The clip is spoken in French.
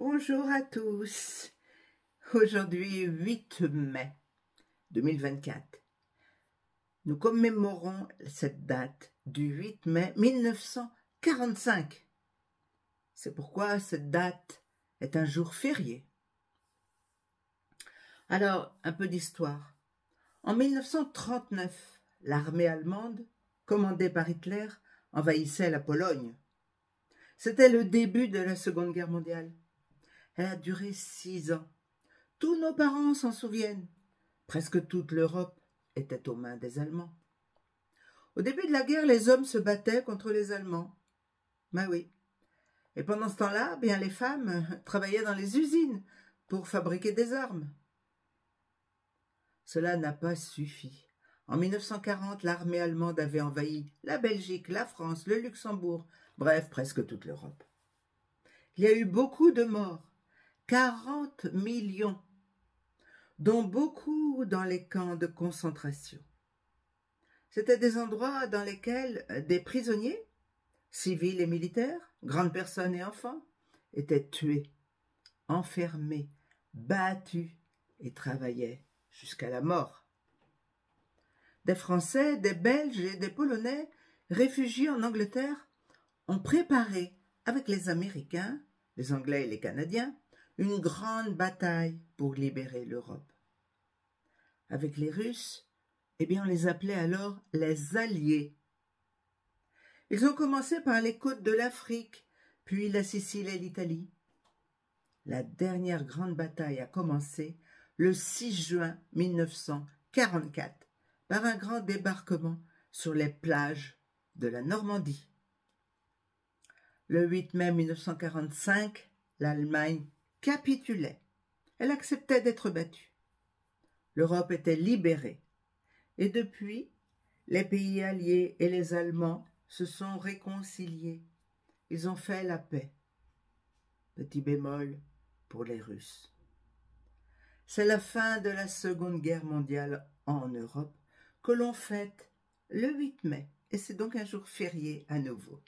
Bonjour à tous. Aujourd'hui, 8 mai 2024. Nous commémorons cette date du 8 mai 1945. C'est pourquoi cette date est un jour férié. Alors, un peu d'histoire. En 1939, l'armée allemande, commandée par Hitler, envahissait la Pologne. C'était le début de la Seconde Guerre mondiale. Elle a duré 6 ans. Tous nos parents s'en souviennent. Presque toute l'Europe était aux mains des Allemands. Au début de la guerre, les hommes se battaient contre les Allemands. Ben oui. Et pendant ce temps-là, bien les femmes travaillaient dans les usines pour fabriquer des armes. Cela n'a pas suffi. En 1940, l'armée allemande avait envahi la Belgique, la France, le Luxembourg, bref, presque toute l'Europe. Il y a eu beaucoup de morts. 40 millions, dont beaucoup dans les camps de concentration. C'étaient des endroits dans lesquels des prisonniers, civils et militaires, grandes personnes et enfants, étaient tués, enfermés, battus et travaillaient jusqu'à la mort. Des Français, des Belges et des Polonais, réfugiés en Angleterre, ont préparé avec les Américains, les Anglais et les Canadiens, une grande bataille pour libérer l'Europe. Avec les Russes, on les appelait alors les Alliés. Ils ont commencé par les côtes de l'Afrique, puis la Sicile et l'Italie. La dernière grande bataille a commencé le 6 juin 1944 par un grand débarquement sur les plages de la Normandie. Le 8 mai 1945, l'Allemagne capitulait. Elle acceptait d'être battue. L'Europe était libérée. Et depuis, les pays alliés et les Allemands se sont réconciliés. Ils ont fait la paix. Petit bémol pour les Russes. C'est la fin de la Seconde Guerre mondiale en Europe que l'on fête le 8 mai. Et c'est donc un jour férié à nouveau.